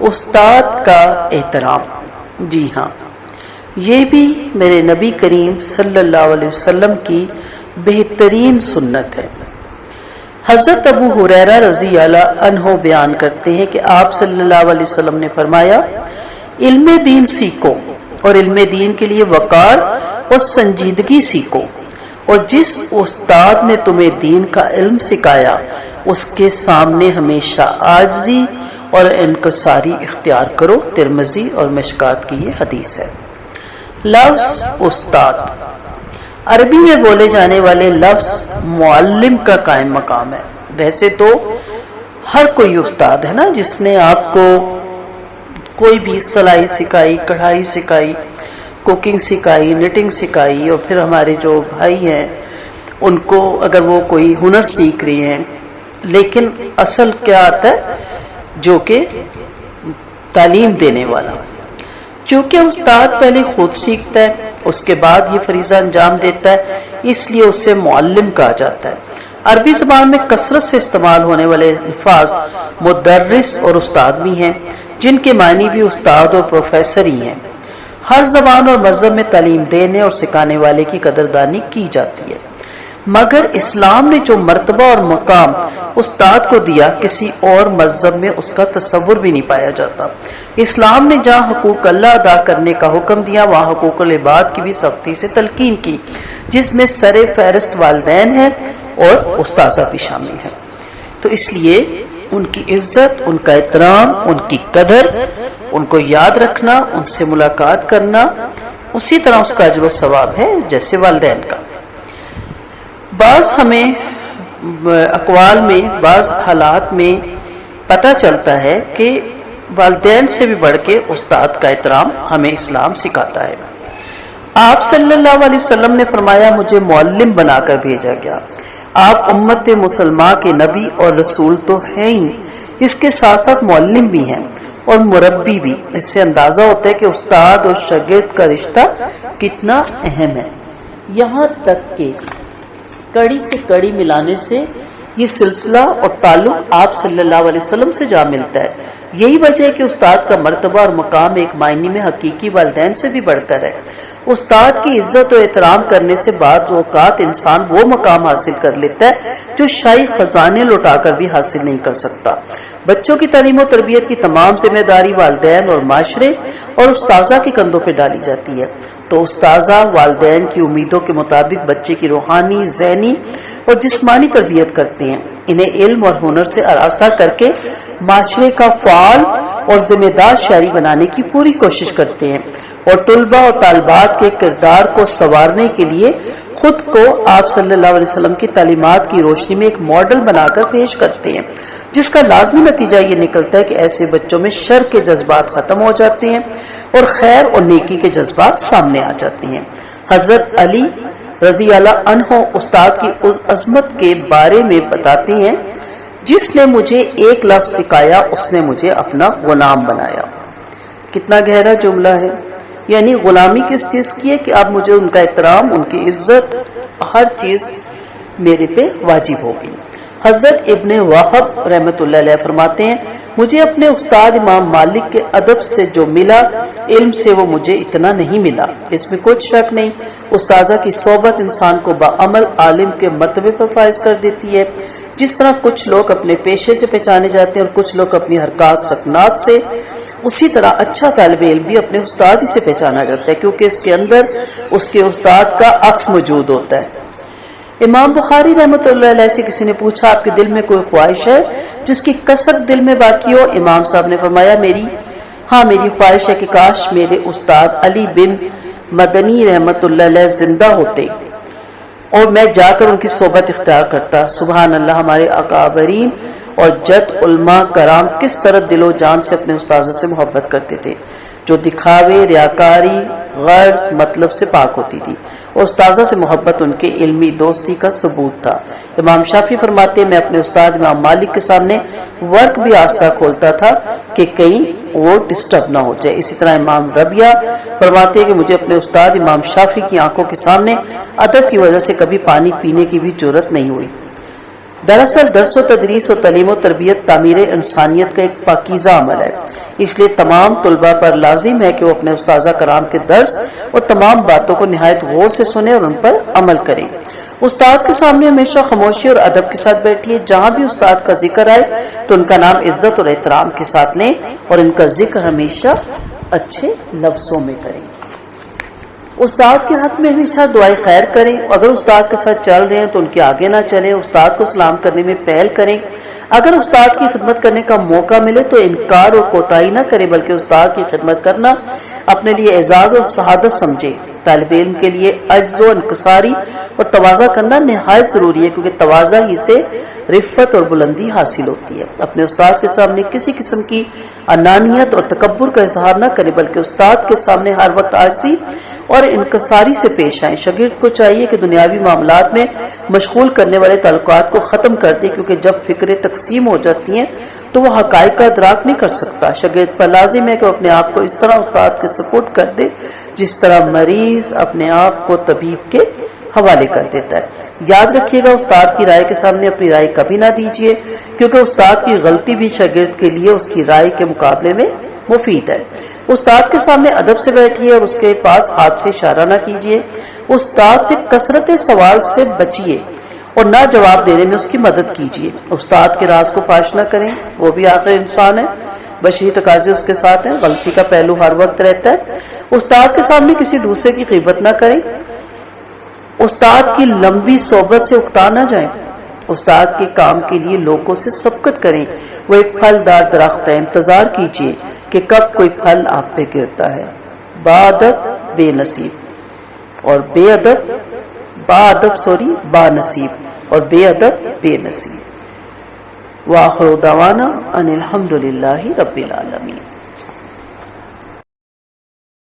استاد کا احترام۔ جی ہاں، یہ بھی میرے نبی کریم صلی اللہ علیہ وسلم کی بہترین سنت ہے۔ حضرت ابو ہریرہ رضی اللہ عنہ بیان کرتے ہیں کہ آپ صلی اللہ علیہ وسلم نے فرمایا، علم دین سیکھو اور علم دین کے لیے وقار اور سنجیدگی سیکھو، اور جس استاد نے تمہیں دین کا علم سکھایا اس کے سامنے ہمیشہ عاجزی اور انکساری اختیار کرو۔ ترمذی اور مشکات کی یہ حدیث ہے۔ لفظ استاد عربی میں بولے جانے والے لفظ معلم کا قائم مقام ہے۔ ویسے تو ہر کوئی استاد ہے نا، جس نے آپ کو کوئی بھی سلائی سکھائی، کڑھائی سکھائی، کوکنگ سکھائی، نیٹنگ سکھائی، اور پھر ہمارے جو بھائی ہیں ان کو اگر وہ کوئی ہنر سیکھ رہے ہیں، لیکن اصل کیا آتا ہے؟ جو کہ تعلیم دینے والا۔ چونکہ استاد پہلے خود سیکھتا ہے، اس کے بعد یہ فریضہ انجام دیتا ہے، اس لیے اسے معلم کہا جاتا ہے۔ عربی زبان میں کثرت سے استعمال ہونے والے الفاظ مدرس اور استاد بھی ہیں، جن کے معنی بھی استاد اور پروفیسر ہی ہیں۔ ہر زبان اور مذہب میں تعلیم دینے اور سکھانے والے کی قدردانی کی جاتی ہے، مگر اسلام نے جو مرتبہ اور مقام استاد کو دیا، کسی اور مذہب میں اس کا تصور بھی نہیں پایا جاتا۔ اسلام نے جہاں حقوق اللہ ادا کرنے کا حکم دیا، وہاں حقوق العباد کی بھی سختی سے تلقین کی، جس میں سر فہرست والدین ہیں اور استاذہ بھی شامل ہیں۔ تو اس لیے ان کی عزت، ان کا احترام، ان کی قدر، ان کو یاد رکھنا، ان سے ملاقات کرنا اسی طرح اس کا اجر و ثواب ہے جیسے والدین کا۔ بعض ہمیں اقوال میں، بعض حالات میں پتہ چلتا ہے کہ والدین سے بھی بڑھ کے استاد کا احترام ہمیں اسلام سکھاتا ہے۔ آپ صلی اللہ علیہ وسلم نے فرمایا، مجھے معلم بنا کر بھیجا گیا۔ آپ امت مسلمہ کے نبی اور رسول تو ہیں ہی، اس کے ساتھ ساتھ معلم بھی ہیں اور مربی بھی۔ اس سے اندازہ ہوتا ہے کہ استاد اور شاگرد کا رشتہ کتنا اہم ہے، یہاں تک کہ کڑی سے کڑی ملانے سے یہ سلسلہ اور تعلق آپ صلی اللہ علیہ وسلم سے جا ملتا ہے۔ یہی وجہ ہے کہ استاد کا مرتبہ اور مقام ایک معنی میں حقیقی والدین سے بھی بڑھ کر ہے۔ استاد کی عزت و احترام کرنے سے بعض اوقات انسان وہ مقام حاصل کر لیتا ہے جو شاہی خزانے لوٹا کر بھی حاصل نہیں کر سکتا۔ بچوں کی تعلیم و تربیت کی تمام ذمہ داری والدین اور معاشرے اور استاذہ کے کندھوں پہ ڈالی جاتی ہے۔ تو استاذہ والدین کی امیدوں کے مطابق بچے کی روحانی، ذہنی اور جسمانی تربیت کرتے ہیں، انہیں علم اور ہنر سے آراستہ کر کے معاشرے کا فعال اور ذمہ دار شہری بنانے کی پوری کوشش کرتے ہیں، اور طلباء اور طالبات کے کردار کو سنوارنے کے لیے خود کو آپ صلی اللہ علیہ وسلم کی تعلیمات کی روشنی میں ایک ماڈل بنا کر پیش کرتے ہیں، جس کا لازمی نتیجہ یہ نکلتا ہے کہ ایسے بچوں میں شر کے جذبات ختم ہو جاتے ہیں اور خیر اور نیکی کے جذبات سامنے آ جاتے ہیں۔ حضرت علی رضی اللہ عنہ استاد کی اس عظمت کے بارے میں بتاتے ہیں، جس نے مجھے ایک لفظ سکھایا اس نے مجھے اپنا غلام بنایا۔ کتنا گہرا جملہ ہے، یعنی غلامی کس چیز کی ہے کہ اب مجھے ان کا احترام، ان کی عزت، ہر چیز میرے پہ واجب ہوگی۔ حضرت ابن وہب رحمۃ اللہ علیہ فرماتے ہیں، مجھے اپنے استاد امام مالک کے ادب سے جو ملا، علم سے وہ مجھے اتنا نہیں ملا۔ اس میں کچھ شک نہیں، استاذہ کی صحبت انسان کو باعمل عالم کے مرتبے پر فائز کر دیتی ہے۔ جس طرح کچھ لوگ اپنے پیشے سے پہچانے جاتے ہیں اور کچھ لوگ اپنی حرکات سکنات سے، اسی طرح اچھا طالب علم بھی اپنے استاد ہی سے پہچانا جاتا ہے، کیونکہ اس کے اندر اس کے استاد کا عکس موجود ہوتا ہے۔ امام بخاری رحمۃ اللہ علیہ سے کسی نے پوچھا، آپ کے دل میں کوئی خواہش ہے جس کی کثرت دل میں باقی ہو؟ امام صاحب نے فرمایا، میری خواہش ہے کہ کاش میرے استاد علی بن مدنی رحمۃ اللہ علیہ زندہ ہوتے اور میں جا کر ان کی صحبت اختیار کرتا۔ سبحان اللہ، ہمارے اکابرین اور جد علماء کرام کس طرح دل و جان سے اپنے استاذوں سے محبت کرتے تھے، جو دکھاوے، ریاکاری، غرض، مطلب سے پاک ہوتی تھی۔ اور استاذہ سے محبت ان کے علمی دوستی کا ثبوت تھا۔ امام شافعی فرماتے، میں اپنے استاد امام مالک کے سامنے ورک بھی آستہ کھولتا تھا کہ کہیں وہ ڈسٹرب نہ ہو جائے۔ اسی طرح امام ربیہ فرماتے کہ مجھے اپنے استاد امام شافعی کی آنکھوں کے سامنے ادب کی وجہ سے کبھی پانی پینے کی بھی جرت نہیں ہوئی۔ دراصل درس و تدریس و تعلیم و تربیت تعمیر انسانیت کا ایک پاکیزہ عمل ہے۔ اس لیے تمام طلباء پر لازم ہے کہ وہ اپنے استاذہ کرام کے درس اور تمام باتوں کو نہایت غور سے سنیں اور ان پر عمل کریں۔ استاد کے سامنے ہمیشہ خاموشی اور ادب کے ساتھ بیٹھیے۔ جہاں بھی استاد کا ذکر آئے تو ان کا نام عزت اور احترام کے ساتھ لیں اور ان کا ذکر ہمیشہ اچھے لفظوں میں کریں۔ استاد کے حق میں ہمیشہ دعائے خیر کریں۔ اگر استاد کے ساتھ چل رہے ہیں تو ان کے آگے نہ چلیں، استاد کو سلام کرنے میں پہل کریں۔ اگر استاد کی خدمت کرنے کا موقع ملے تو انکار اور کوتاہی نہ کریں، بلکہ استاد کی خدمت کرنا اپنے لیے اعزاز اور سعادت سمجھے۔ طالب علم کے لیے عجز و انکساری اور تواضع کرنا نہایت ضروری ہے، کیونکہ تواضع ہی سے رفت اور بلندی حاصل ہوتی ہے۔ اپنے استاد کے سامنے کسی قسم کی انانیت اور تکبر کا اظہار نہ کریں، بلکہ استاد کے سامنے ہر وقت عاجزی اور انکساری سے پیش آئیں۔ شاگرد کو چاہیے کہ دنیاوی معاملات میں مشغول کرنے والے تعلقات کو ختم کر دے، کیونکہ جب فکریں تقسیم ہو جاتی ہیں تو وہ حقائق کا ادراک نہیں کر سکتا۔ شاگرد پر لازم ہے کہ وہ اپنے آپ کو اس طرح استاد کے سپرد کر دے جس طرح مریض اپنے آپ کو طبیب کے حوالے کر دیتا ہے۔ یاد رکھیے گا، استاد کی رائے کے سامنے اپنی رائے کبھی نہ دیجیے، کیونکہ استاد کی غلطی بھی شاگرد کے لیے اس کی رائے کے مقابلے میں مفید ہے۔ استاد کے سامنے ادب سے بیٹھیے اور اس کے پاس ہاتھ سے اشارہ نہ کیجیے۔ استاد سے کثرت سوال سے بچیے اور نہ جواب دینے میں اس کی مدد کیجیے۔ استاد کے راز کو فاش نہ کریں، وہ بھی آخر انسان ہے، بشری تقاضے اس کے ساتھ ہیں، غلطی کا پہلو ہر وقت رہتا ہے۔ استاد کے سامنے کسی دوسرے کی غیبت نہ کریں۔ استاد کی لمبی صحبت سے اکتا نہ جائیں۔ استاد کے کام کے لیے لوگوں سے سبقت کریں۔ وہ ایک پھلدار درخت ہے، انتظار کیجیے کہ کب کوئی پھل آپ پہ گرتا ہے۔ باادب بے نصیب اور بے ادب با نصیب اور بے ادب بے نصیب۔ وآخر دعوانا ان الحمد للہ رب العالمین۔